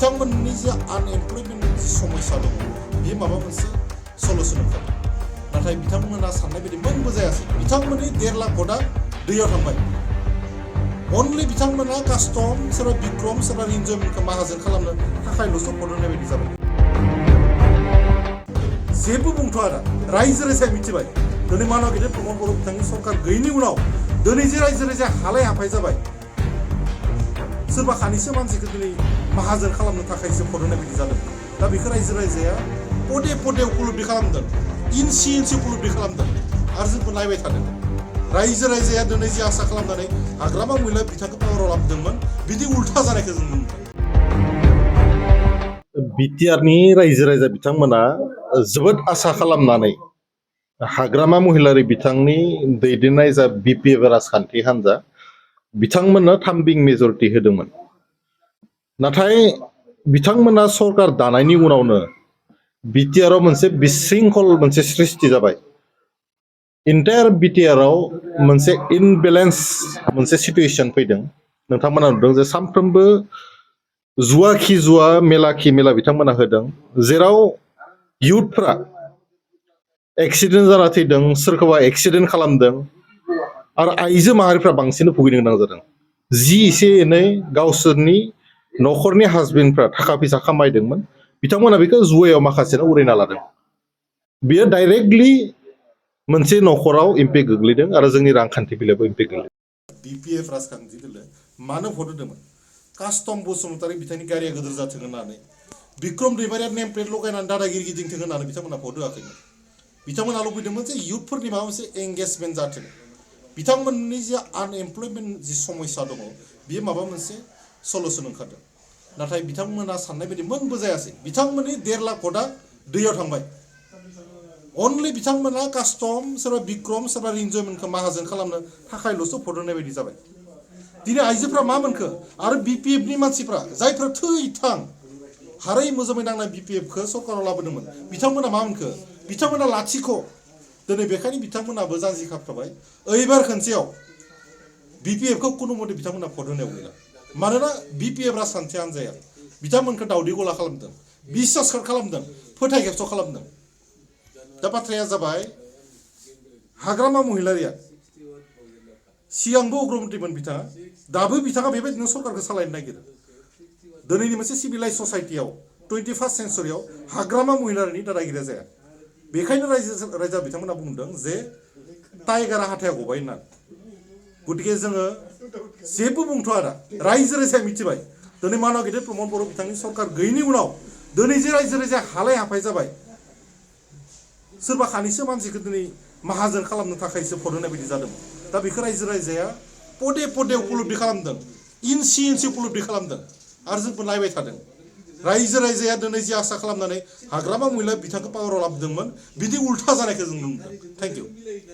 बिथांमोननि जे आनएमप्लयमेन्ट जि समस्या दङ बेयो माबा मोनसे सलुसन ओंखारदों नाथाय बिथांमोना साननाय बायदि मोनबो जायासै बिथांमोननि 1.5 लाख भटआ दैयाव थांबाय अनलि बिथांमोना कास्टम सोरबा बिक्रम सोरबा इन्जयमेन्टखौ माहाजोन खालामनो थाखायल'सो भट होनाय बायदि जाबाय जेबो बुंथ'आ दा रायजो राजाया मिथिबाय दिनै मानव गेदेर प्रमद बर' बिथांनि सरकार गैयैनि उनाव दिनै जे रायजो राजाया हालाय हाफाय जाबाय सोरबा खानैसो मानसिखौ दिनै माहाजोन खालामनो थाखायसो भट होनाय बायदि जादों दा बेखौ रायजो राजाया पदे पदे उपलब्धि खालामदों इन्सि इन्सि उपलब्धि खालामदों आरो जोंबो नायबाय थादों रायजो राजाया दिनै जे आसा खालामनानै हाग्रामा महिला बिथांखौ पावाराव लाबोदोंमोन बिदि उल्था जानायखौ जों नुनो मोनदों बिटिआरनि रायजो राजा बिथांमोना जोबोद आसा खालामनानै हाग्रामा महिलारि बिथांनि दैदेननाय जा बिपिएफ राजखान्थि हान्जा बिथांमोननो थामबिं मेजरिटि होदोंमोन नाथाय बिथांमोना सरकार दानायनि उनावनो बिटिआराव मोनसे बिशृंखल मोनसे सृष्टि जाबाय इन्टायार बिटिआराव मोनसे इनबेलेन्स मोनसे सिटुएसन फैदों नोंथांमोना नुदों जे सानफ्रोमबो जुवा खि जुवा मेला खि मेला बिथांमोना होदों जेराव इयुथफ्रा एक्सिडेन्ट जाना थैदों सोरखौबा एक्सिडेन्ट खालामदों आरो आइजो माहारिफ्रा बांसिन भुगिनो गोनां जादों जि एसे एनै गावसोरनि न'खरनि हासबेन्डफ्रा थाखा फैसा खामायदोंमोन बिथांमोना बेखौ जुवायाव माखासेनो उरायना लादों बेयो डाइरेक्टलि मोनसे न'खराव इम्पेक्ट गोग्लैदों आरो जोंनि रांखान्थि बेलायावबो इम्पेक्ट गोग्लैदों बिपिएफ राजखान्थि दोलो मानो भट होदोंमोन कास्टम बसुमतारी बिथांनि गारिया गिदिर जाथों होननानै बिक्रम दैमारिया नेम प्लेट लगायनानै दादागिरि गिदिंथों होननानै बिथांमोना भट होआखैमोन बिथांमोना लुबैदोंमोन जे इयुथफोरनि माबा मोनसे एंगेजमेन्ट जाथों बिथांमोननि जे आनएमप्लयमेन्ट जि समस्या दङ बेयो माबा मोनसे सलुसन ओंखारदों नाथाय बिथांमोना साननाय बायदि मोनबो जायासै बिथांमोननि 1.5 लाख भटआ दैयाव थांबाय अनलि बिथांमोना कास्टम सोरबा बिक्रम सोरबा इन्जयमेन्टखौ माहाजोन खालामनो थाखायल'सो भट होनाय बायदि जाबाय दिनै आइजोफ्रा मा मोनखो आरो बिपिएफनि मानसिफ्रा जायफ्रा थै-थां हारै मोजोमै नांनाय बिपिएफखौ सरकाराव लाबोदोंमोन बिथांमोना मा मोनखो बिथांमोना लाथिख' दिनै बेखायनो बिथांमोनाबो जानजि खाफ्राबाय ओइबार खनसेयाव बिपिएफखौ खुनु मथे बिथांमोना भट होनायाव गैला मानोना बिपिएफ राजखान्थि हान्जाया बिथांमोनखौ दावदै गला खालामदों बिसास खालामदों फोथाय खेबस' खालामदों दा बाथ्राया जाबाय हाग्रामा महिलारिया सिगांबो उग्रमन्त्रिमोन बिथाङा दाबो बिथाङा बेबायदिनो सरकारखौ सालायनो नागिरो दिनैनि मोनसे सिभिलाइज ससाइटियाव 21st सेन्चुरियाव हाग्रामा महिलारिनि दादागिरिया जाया बेखायनो रायजो बिथांमोना बुंदों जे टाइगारा हाथाया गबाय होननानै गतिके जोङो जेबो बुंथ'आ दा रायजो राजाया मिथिबाय दिनै मानव गेदेर प्रमद बर' बिथांनि सरकार गैयैनि उनाव दिनै जे रायजो राजाया हालाय हाफाय जाबाय सोरबा खानैसो मानसिखौ दिनै माहाजोन खालामनो थाखायसो भट होनाय बायदि जादों दा बेखौ रायजो राजाया पदे पदे उपलब्धि खालामदों इन्सि इन्सि उपलब्धि खालामदों आरो जोंबो नायबाय थादों रायजो राजाया दिनै जे आसा खालामनानै हाग्रामा महिला बिथांखौ पावाराव लाबोदोंमोन बिदि उल्था जानायखौ जों नुनो मोनदों थेंक इउ